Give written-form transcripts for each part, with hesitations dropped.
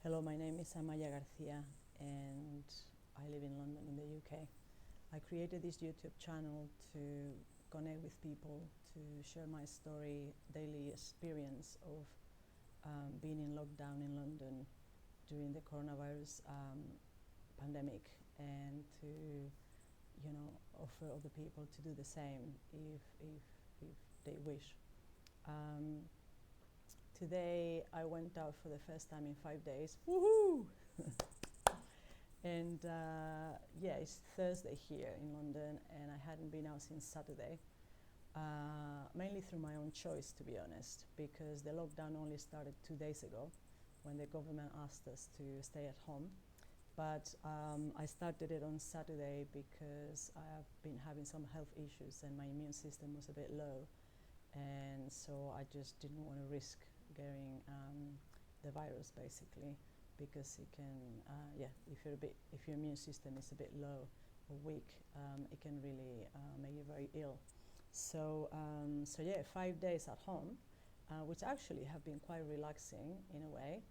Hello, my name is Amaya Garcia and I live in London in the UK. I created this YouTube channel to connect with people, to share my story, daily experience of being in lockdown in London during the coronavirus pandemic, and to offer other people to do the same if they wish. Um, Today I went out for the first time in 5 days. Woohoo! And yeah, it's Thursday here in London, and I hadn't been out since Saturday, mainly through my own choice, to be honest, because the lockdown only started 2 days ago when the government asked us to stay at home. But I started it on Saturday because I have been having some health issues and my immune system was a bit low, and so I just didn't want to risk getting the virus, basically, because it can, if your immune system is a bit low or weak, it can really make you very ill. So yeah, 5 days at home, which actually have been quite relaxing in a way.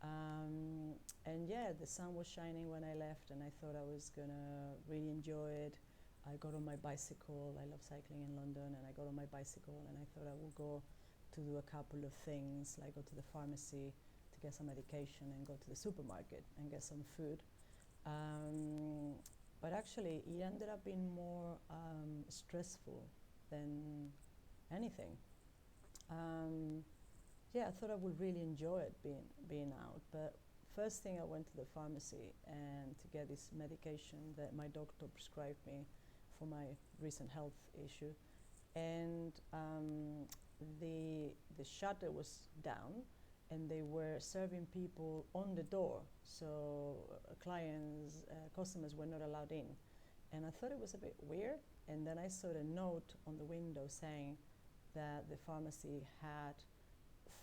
And yeah, the sun was shining when I left, and I thought I was gonna really enjoy it. I got on my bicycle. I love cycling in London, and I got on my bicycle, and I thought I would go to do a couple of things, like go to the pharmacy to get some medication and go to the supermarket and get some food. But actually, it ended up being more stressful than anything. Yeah, I thought I would really enjoy it being out, but first thing I went to the pharmacy and to get this medication that my doctor prescribed me for my recent health issue, and the shutter was down, and they were serving people on the door, so customers were not allowed in, and I thought it was a bit weird. And then I saw a note on the window saying that the pharmacy had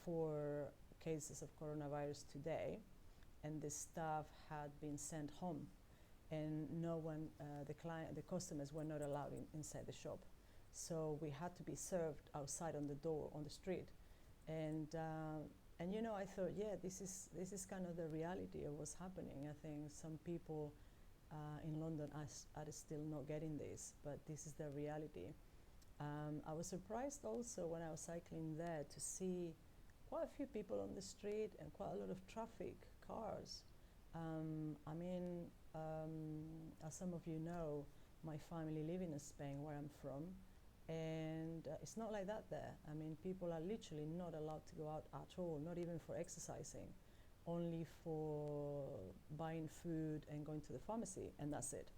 4 cases of coronavirus today, and the staff had been sent home, and no one, the customers were not allowed inside the shop. So we had to be served outside on the door on the street, and I thought, yeah, this is kind of the reality of what's happening. I think some people in London are still not getting this, but this is the reality. I was surprised also when I was cycling there to see quite a few people on the street and quite a lot of traffic, cars. As some of you know, my family live in Spain, where I'm from, and it's not like that there. I mean, people are literally not allowed to go out at all, not even for exercising, only for buying food and going to the pharmacy, and that's it.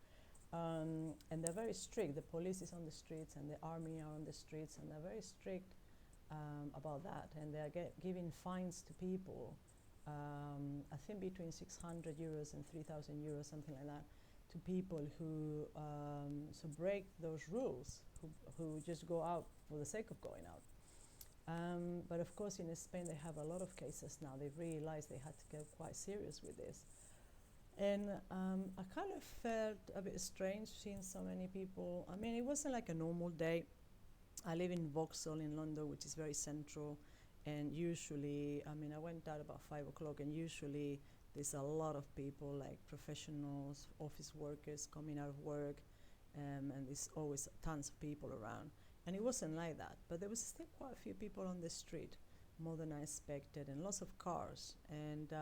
And they're very strict. The police is on the streets, and the army are on the streets, and they're very strict about that. And they are giving fines to people, I think between 600 euros and 3,000 euros, something like that, to people who break those rules, who just go out for the sake of going out. But of course, in Spain, they have a lot of cases now. They've realized they had to get quite serious with this. And I kind of felt a bit strange seeing so many people. I mean, it wasn't like a normal day. I live in Vauxhall in London, which is very central. And usually, I went out about 5 o'clock, and usually there's a lot of people, like professionals, office workers coming out of work, and there's always tons of people around. And it wasn't like that, but there was still quite a few people on the street, more than I expected, and lots of cars. And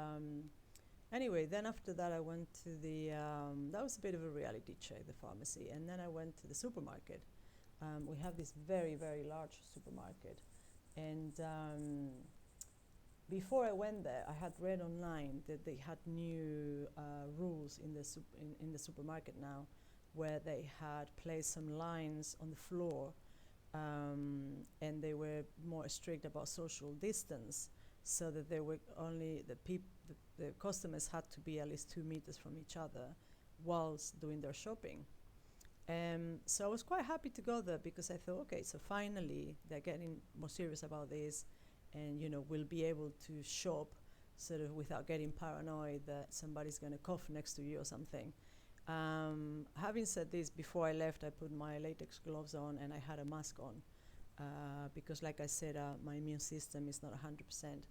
anyway, then after that, I went to that was a bit of a reality check, the pharmacy. And then I went to the supermarket. We have this very, very large supermarket. And before I went there, I had read online that they had new rules in the supermarket now, where they had placed some lines on the floor, and they were more strict about social distance, so that they were only the customers had to be at least 2 meters from each other whilst doing their shopping. So I was quite happy to go there, because I thought, okay, so finally they're getting more serious about this, and we'll be able to shop sort of without getting paranoid that somebody's going to cough next to you or something. Having said this, before I left, I put my latex gloves on and I had a mask on, because like I said, my immune system is not 100%,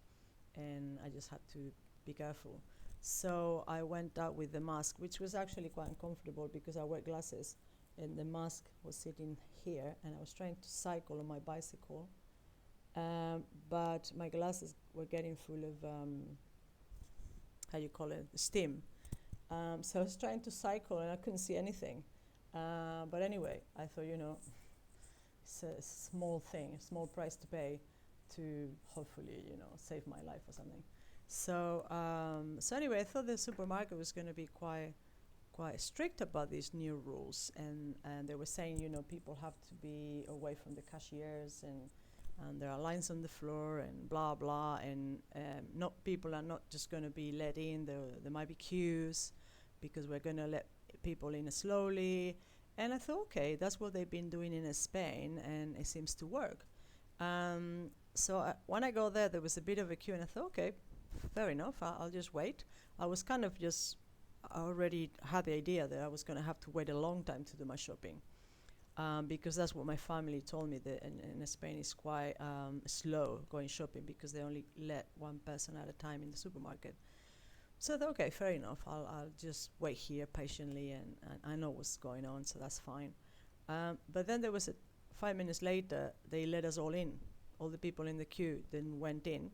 and I just had to be careful. So I went out with the mask, which was actually quite uncomfortable because I wear glasses, and the mask was sitting here, and I was trying to cycle on my bicycle, but my glasses were getting full of how you call it, steam. So I was trying to cycle and I couldn't see anything. But anyway, I thought, it's a small thing, a small price to pay to hopefully, save my life or something. So anyway, I thought the supermarket was going to be quite strict about these new rules, and they were saying, people have to be away from the cashiers, and there are lines on the floor and blah blah, and not people are not just going to be let in. There might be queues because we're going to let people in slowly. And I thought, okay, that's what they've been doing in Spain, and it seems to work. So when I go there was a bit of a queue, and I thought, okay, fair enough, I'll just wait. I was kind of I already had the idea that I was going to have to wait a long time to do my shopping, because that's what my family told me, that in Spain it's quite slow going shopping because they only let one person at a time in the supermarket. So I thought, okay, fair enough, I'll just wait here patiently, and I know what's going on, so that's fine. But then there was 5 minutes later, they let us all in. All the people in the queue then went in,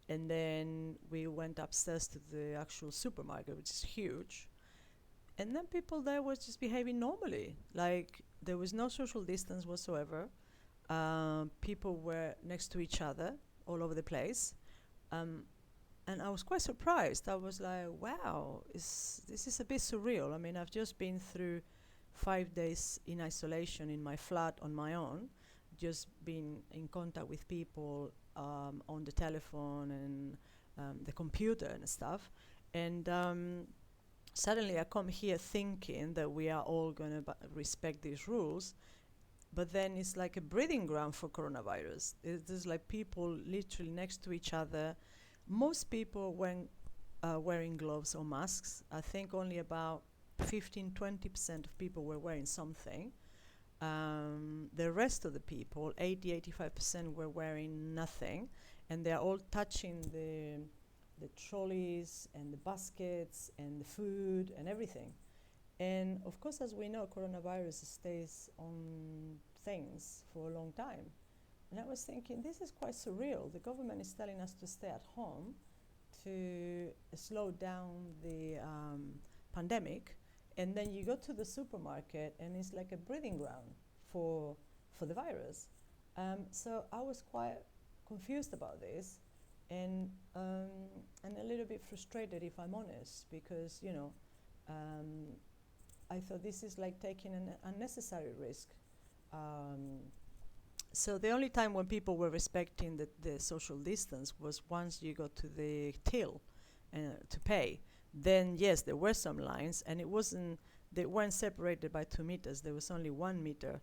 and then we went upstairs to the actual supermarket, which is huge. And then people there were just behaving normally. Like, there was no social distance whatsoever. People were next to each other all over the place. And I was quite surprised. I was like, wow, this is a bit surreal. I mean, I've just been through 5 days in isolation in my flat on my own, just been in contact with people on the telephone and the computer and stuff. And suddenly I come here thinking that we are all going to respect these rules. But then it's like a breeding ground for coronavirus. There's like people literally next to each other. Most people weren't wearing gloves or masks. I think only about 15-20% of people were wearing something. The rest of the people, 80-85%, were wearing nothing, and they're all touching the trolleys and the baskets and the food and everything. And of course, as we know, coronavirus stays on things for a long time. And I was thinking, this is quite surreal. The government is telling us to stay at home to slow down the pandemic, and then you go to the supermarket and it's like a breeding ground for the virus. So I was quite confused about this, and a little bit frustrated, if I'm honest, because I thought this is like taking an unnecessary risk. So the only time when people were respecting the social distance was once you got to the till to pay. Then yes, there were some lines, and they weren't separated by 2 meters. There was only 1 meter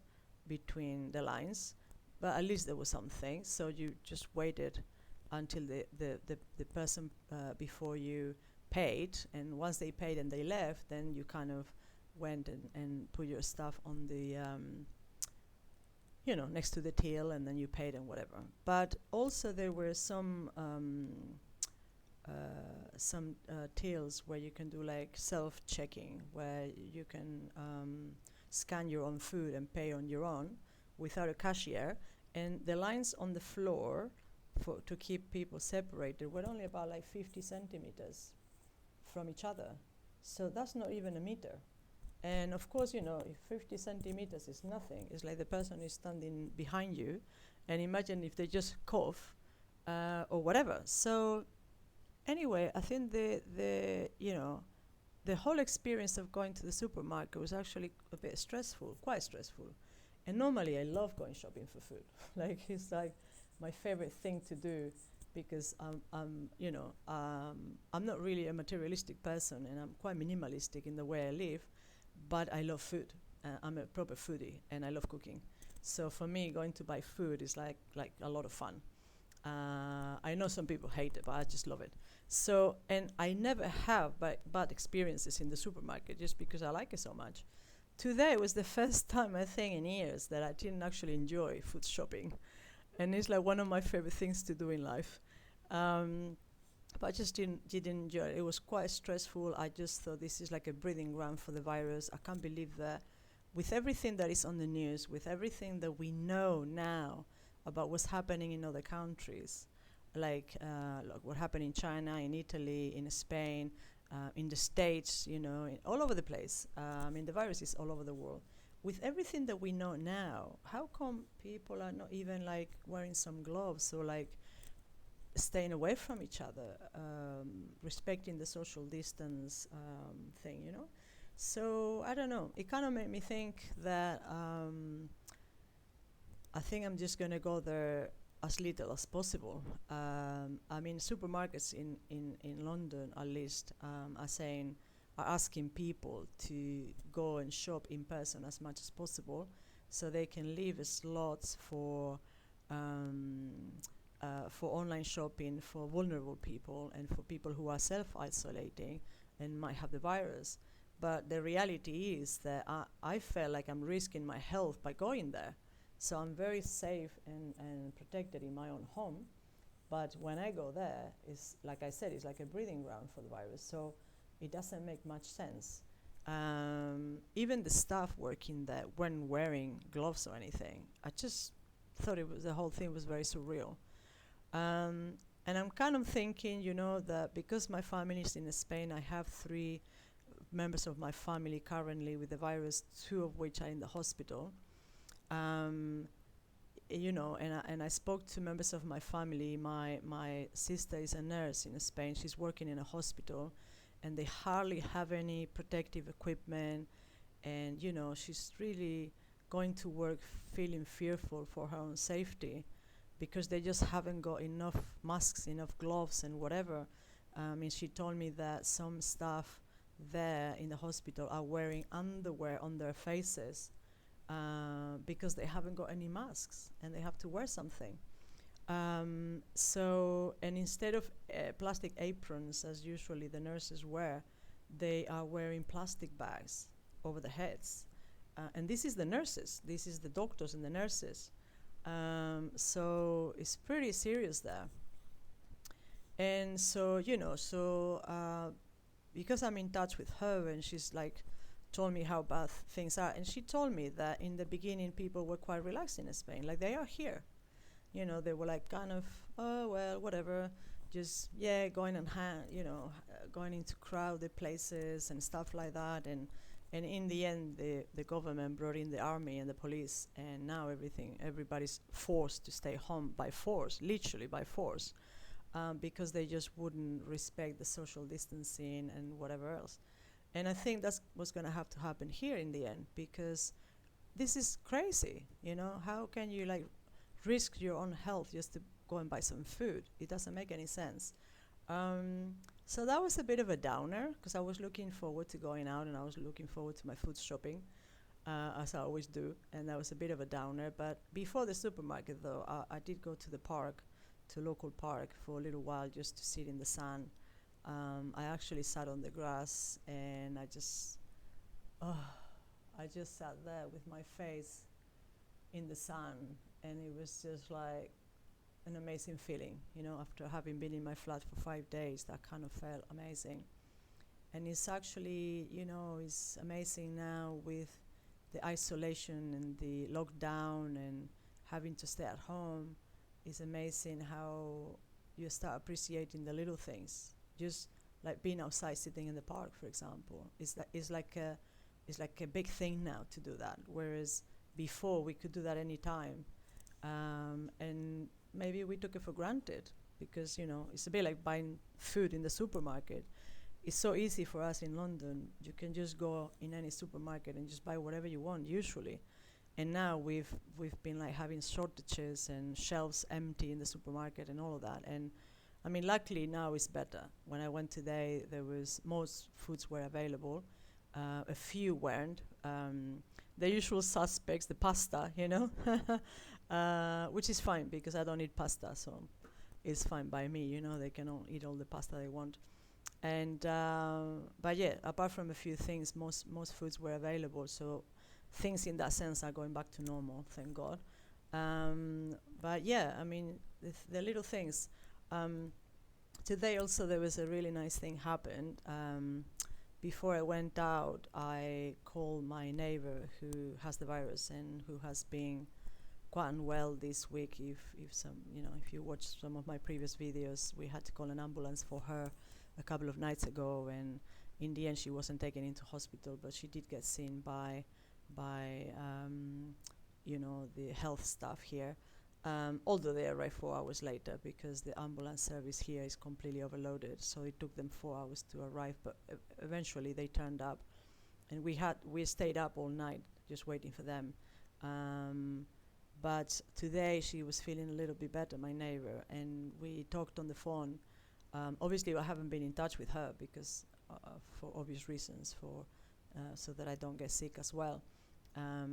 between the lines, but at least there was something. So you just waited until the person before you paid, and once they paid and they left, then you kind of went and put your stuff on the next to the till, and then you paid and whatever. But also there were some tills where you can do like self-checking, where you can scan your own food and pay on your own without a cashier. And the lines on the floor to keep people separated were only about like 50 centimeters from each other. So that's not even a meter. And of course, if 50 centimeters is nothing, it's like the person is standing behind you, and imagine if they just cough or whatever. So anyway, I think the whole experience of going to the supermarket was actually a bit stressful, quite stressful. And normally I love going shopping for food. Like, it's like my favorite thing to do, because I'm not really a materialistic person, and I'm quite minimalistic in the way I live. But I love food. I'm a proper foodie, and I love cooking. So for me, going to buy food is like a lot of fun. I know some people hate it, but I just love it. So, and I never have bad experiences in the supermarket just because I like it so much. Today was the first time, I think, in years that I didn't actually enjoy food shopping. And it's like one of my favorite things to do in life. but I just didn't enjoy it. It was quite stressful. I just thought this is like a breeding ground for the virus. I can't believe that with everything that is on the news, with everything that we know now about what's happening in other countries, like what happened in China, in Italy, in Spain, in the States, all over the place. I mean, the virus is all over the world. With everything that we know now, how come people are not even like wearing some gloves or like staying away from each other, respecting the social distance thing? So I don't know. It kind of made me think that I think I'm just gonna go there as little as possible. I mean, supermarkets in London, at least, are asking people to go and shop in person as much as possible, so they can leave slots um, for online shopping for vulnerable people and for people who are self-isolating and might have the virus. But the reality is that I felt like I'm risking my health by going there. So I'm very safe and protected in my own home. But when I go there, it's like I said, it's like a breeding ground for the virus. So it doesn't make much sense. Even the staff working there weren't wearing gloves or anything. I just thought the whole thing was very surreal. And I'm kind of thinking, that because my family is in Spain, I have 3 members of my family currently with the virus, 2 of which are in the hospital. And I spoke to members of my family. My sister is a nurse in Spain. She's working in a hospital, and they hardly have any protective equipment. And she's really going to work feeling fearful for her own safety, because they just haven't got enough masks, enough gloves, and whatever. And she told me that some staff there in the hospital are wearing underwear on their faces because they haven't got any masks and they have to wear something. And instead of plastic aprons, as usually the nurses wear, they are wearing plastic bags over the heads. And this is the nurses, this is the doctors and the nurses. So it's pretty serious there. And so, because I'm in touch with her, and she's like told me how bad things are, and she told me that in the beginning people were quite relaxed in Spain, like they are here. They were like kind of, oh well, whatever, just going and going into crowded places and stuff like that, and in the end the government brought in the army and the police, and now everybody's forced to stay home by force, literally by force, because they just wouldn't respect the social distancing and whatever else. And I think that's what's going to have to happen here in the end, because this is crazy. How can you risk your own health just to go and buy some food? It doesn't make any sense. So that was a bit of a downer, because I was looking forward to going out and I was looking forward to my food shopping, as I always do, and that was a bit of a downer. But before the supermarket, though, I did go to the park, to local park, for a little while just to sit in the sun. I actually sat on the grass, and I just sat there with my face in the sun, and it was just like an amazing feeling, after having been in my flat for 5 days. That kind of felt amazing. And it's actually, it's amazing now with the isolation and the lockdown and having to stay at home. It's amazing how you start appreciating the little things, just like being outside, sitting in the park, for example. It's like a big thing now to do that, whereas before we could do that any time. And maybe we took it for granted, because it's a bit like buying food in the supermarket. It's so easy for us in London. You can just go in any supermarket and just buy whatever you want usually. And now we've been like having shortages and shelves empty in the supermarket and all of that. And I mean, luckily now it's better. When I went today, most foods were available. A few weren't. The usual suspects, the pasta, which is fine because I don't eat pasta, so it's fine by me. They can all eat all the pasta they want. And but yeah, apart from a few things, most foods were available. So things in that sense are going back to normal, thank God. But yeah, I mean, the little things. Today also there was a really nice thing happened. Before I went out, I called my neighbor who has the virus and who has been quite unwell this week. If some, if you watch some of my previous videos, we had to call an ambulance for her a couple of nights ago, and in the end she wasn't taken into hospital, but she did get seen by the health staff here. Although they arrived 4 hours later because the ambulance service here is completely overloaded, so it took them 4 hours to arrive. But eventually they turned up, and we stayed up all night just waiting for them. But today she was feeling a little bit better, my neighbor, and we talked on the phone. Obviously, I haven't been in touch with her because, for obvious reasons, so that I don't get sick as well.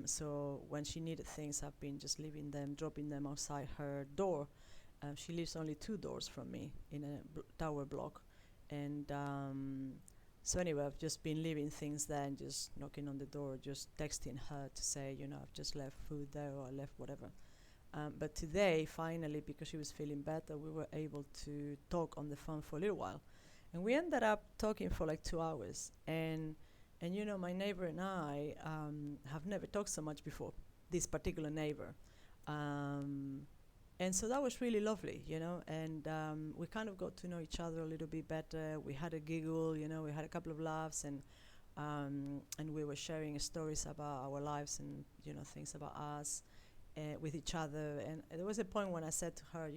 So when she needed things, I've been just leaving them, dropping them outside her door. She lives only 2 doors from me in a tower block. And so anyway, I've just been leaving things there and just knocking on the door, just texting her to say, I've just left food there or I left whatever. But today, finally, because she was feeling better, we were able to talk on the phone for a little while. And we ended up talking for like 2 hours. And my neighbor and I have never talked so much before, this particular neighbor. And so that was really lovely, and we kind of got to know each other a little bit better. We had a giggle, we had a couple of laughs, and we were sharing stories about our lives and, things about us with each other. And there was a point when I said to her,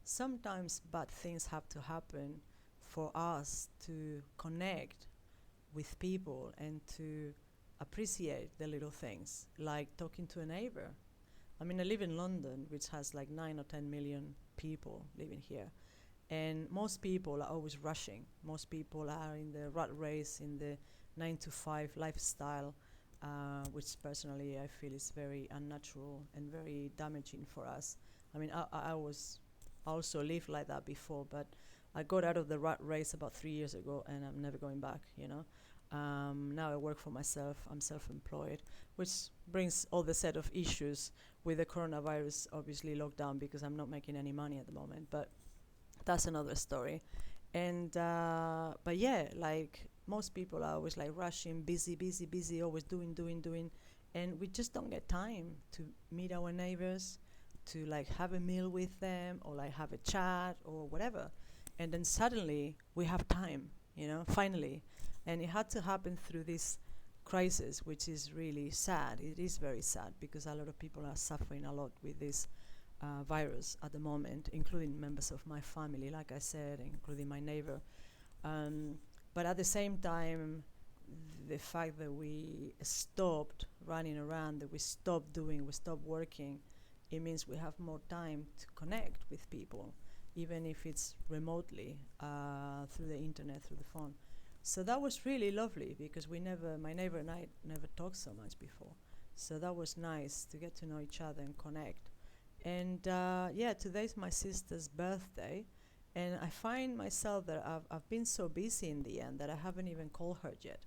sometimes bad things have to happen for us to connect with people and to appreciate the little things, like talking to a neighbor. I mean, I live in London, which has like 9 or 10 million people living here. And most people are always rushing. Most people are in the rat race, in the 9 to 5 lifestyle, which personally I feel is very unnatural and very damaging for us. I mean, I also lived like that before, but I got out of the rat race about 3 years ago, and I'm never going back, Now I work for myself. I'm self-employed, which brings all the set of issues with the coronavirus, obviously lockdown, because I'm not making any money at the moment. But that's another story. And but yeah, like most people are always like rushing, busy, always doing, and we just don't get time to meet our neighbors, to like have a meal with them or like have a chat or whatever. And then suddenly we have time, finally. And it had to happen through this crisis, which is really sad. It is very sad because a lot of people are suffering a lot with this virus at the moment, including members of my family, like I said, including my neighbor. But at the same time, the fact that we stopped running around, that we stopped working, it means we have more time to connect with people, even if it's remotely, through the internet, through the phone. So that was really lovely because my neighbor and I never talked so much before. So that was nice to get to know each other and connect. And today's my sister's birthday. And I find myself that I've been so busy in the end that I haven't even called her yet.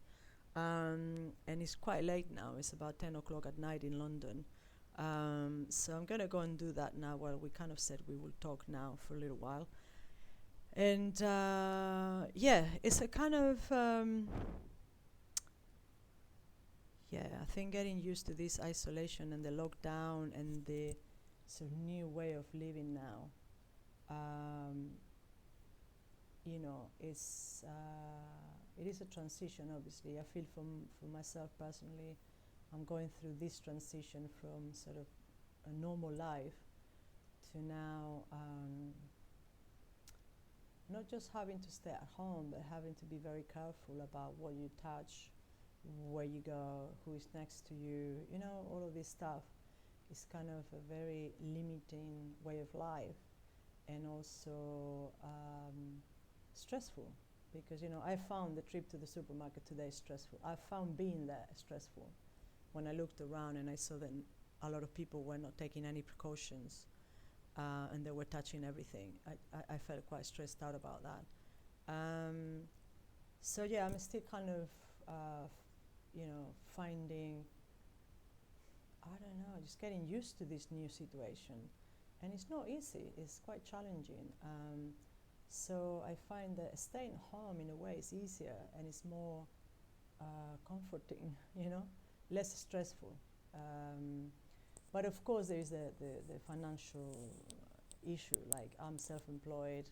And it's quite late now. It's about 10 o'clock at night in London. So I'm going to go and do that now. Well, we kind of said we will talk now for a little while. And it's a kind of I think getting used to this isolation and the lockdown and the sort of new way of living now. It is a transition. Obviously, I feel for myself personally, I'm going through this transition from sort of a normal life to now. Not just having to stay at home, but having to be very careful about what you touch, where you go, who is next to you, all of this stuff is kind of a very limiting way of life, and also stressful, because, I found the trip to the supermarket today stressful. I found being there stressful when I looked around and I saw that a lot of people were not taking any precautions. And they were touching everything. I felt quite stressed out about that. So yeah, I'm still kind of, finding, I don't know, just getting used to this new situation. And it's not easy, it's quite challenging. So I find that staying home in a way is easier and it's more comforting, less stressful. But of course, there is the financial issue. Like, I'm self-employed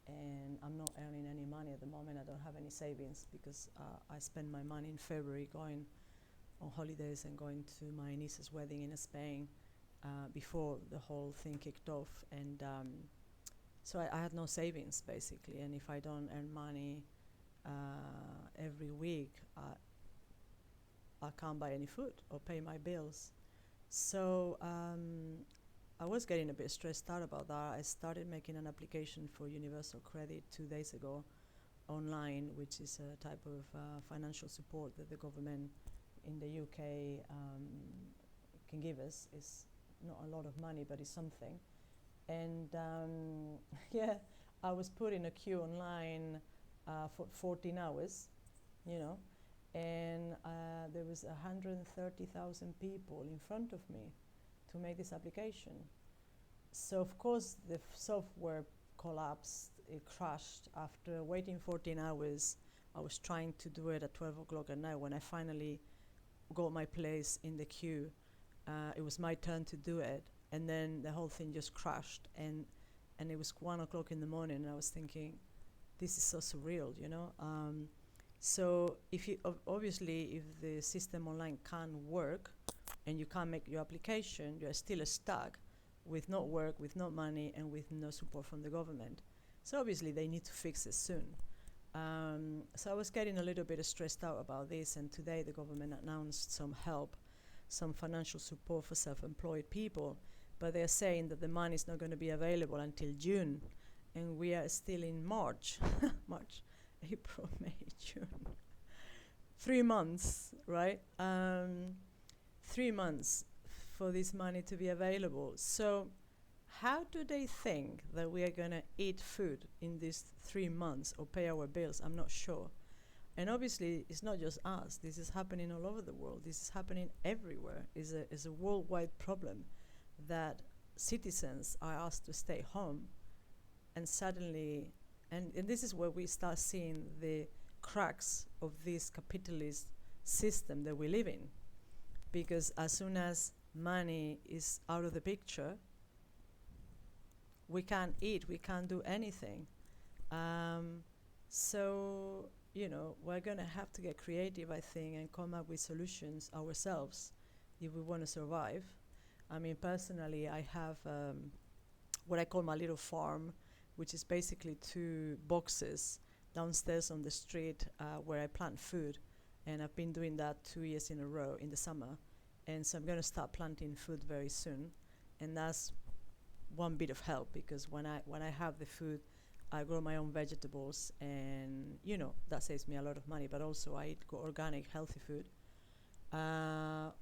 and I'm not earning any money at the moment. I don't have any savings because I spend my money in February going on holidays and going to my niece's wedding in Spain before the whole thing kicked off. And so I had no savings, basically. And if I don't earn money every week, I can't buy any food or pay my bills. So I was getting a bit stressed out about that. I started making an application for universal credit 2 days ago online, which is a type of financial support that the government in the UK can give us. It's not a lot of money, but it's something. And yeah, I was put in a queue online for 14 hours, and there was 130,000 people in front of me to make this application. So of course the software collapsed, it crashed. After waiting 14 hours, I was trying to do it at 12 o'clock at night. When I finally got my place in the queue, it was my turn to do it, and then the whole thing just crashed, and it was 1 o'clock in the morning, and I was thinking, this is so surreal, So if you obviously, if the system online can't work and you can't make your application, you're still stuck with no work, with no money, and with no support from the government. So obviously they need to fix it soon. So I was getting a little bit stressed out about this, and today the government announced some help, some financial support for self-employed people, but they're saying that the money is not going to be available until June, and we are still in March, April, May, June. 3 months, right? 3 months for this money to be available. So how do they think that we are going to eat food in these 3 months or pay our bills? I'm not sure. And obviously, it's not just us. This is happening all over the world. This is happening everywhere. It's a worldwide problem that citizens are asked to stay home, and suddenly, and this is where we start seeing the cracks of this capitalist system that we live in. Because as soon as money is out of the picture, we can't eat, we can't do anything. So, we're going to have to get creative, I think, and come up with solutions ourselves if we want to survive. I mean, personally, I have what I call my little farm, which is basically 2 boxes downstairs on the street where I plant food. And I've been doing that 2 years in a row in the summer. And so I'm going to start planting food very soon. And that's one bit of help, because when I have the food, I grow my own vegetables, and that saves me a lot of money. But also I eat organic, healthy food,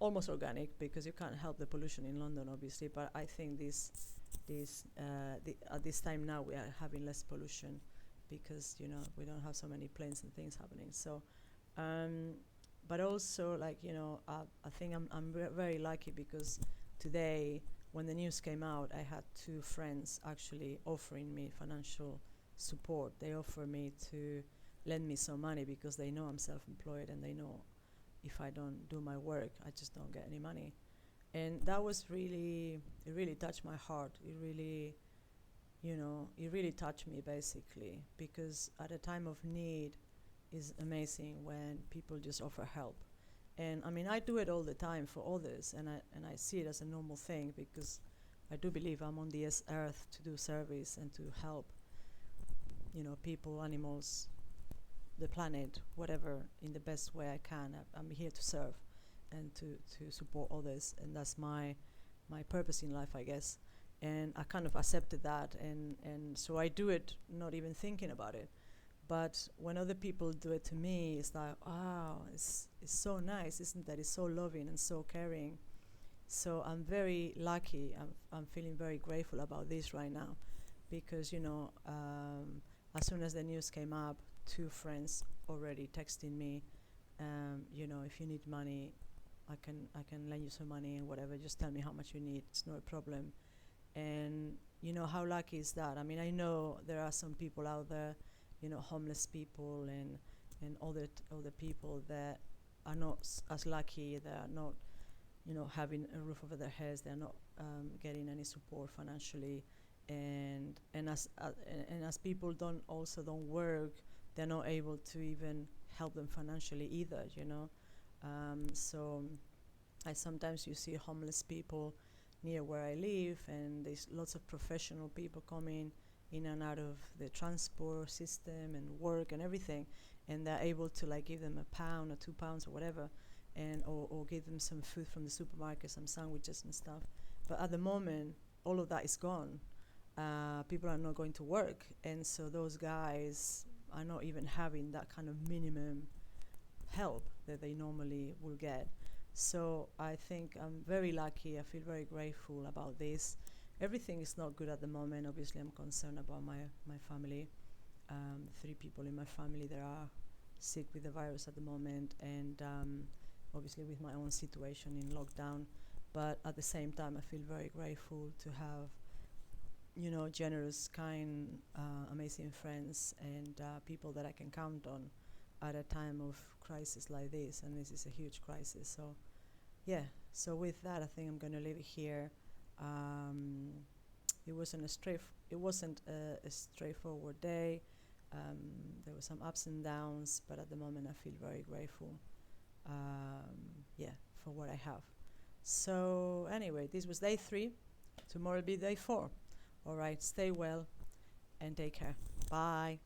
almost organic, because you can't help the pollution in London, obviously. But I think at this time now we are having less pollution because we don't have so many planes and things happening. So, but also, like, I think I'm very lucky, because today, when the news came out, I had 2 friends actually offering me financial support. They offer me to lend me some money because they know I'm self-employed, and they know if I don't do my work, I just don't get any money. And that was it really touched my heart. It really touched me, basically, because at a time of need is amazing when people just offer help. And I mean, I do it all the time for others, and I see it as a normal thing, because I do believe I'm on the earth to do service and to help, people, animals, the planet, whatever, in the best way I can. I'm here to serve and to support others, and that's my purpose in life, I guess. And I kind of accepted that, and so I do it not even thinking about it. But when other people do it to me, it's like, wow, it's so nice, isn't it? It's so loving and so caring. So I'm very lucky. I'm feeling very grateful about this right now, because as soon as the news came up, 2 friends already texting me, if you need money, I can lend you some money and whatever. Just tell me how much you need. It's no problem. And you know, how lucky is that? I mean, I know there are some people out there, you know, homeless people and other people that are not as lucky. They are not, you know, having a roof over their heads. They're not getting any support financially, and as people don't work, they're not able to even help them financially either. You know, so I sometimes you see homeless people near where I live, and there's lots of professional people coming in and out of the transport system and work and everything, and they're able to like give them £1 or £2 or whatever, and or give them some food from the supermarket, some sandwiches and stuff. But at the moment, all of that is gone. People are not going to work, and so those guys are not even having that kind of minimum help that they normally will get. So I think I'm very lucky. I feel very grateful about this. Everything is not good at the moment. Obviously, I'm concerned about my family. 3 people in my family that are sick with the virus at the moment, and obviously with my own situation in lockdown. But at the same time, I feel very grateful to have, you know, generous, kind, amazing friends and people that I can count on at a time of crisis like this. And this is a huge crisis. So, yeah. So with that, I think I'm going to leave it here. It wasn't a straightforward day. There were some ups and downs, but at the moment I feel very grateful, for what I have. So anyway, this was day 3. Tomorrow will be day 4. All right, stay well and take care. Bye.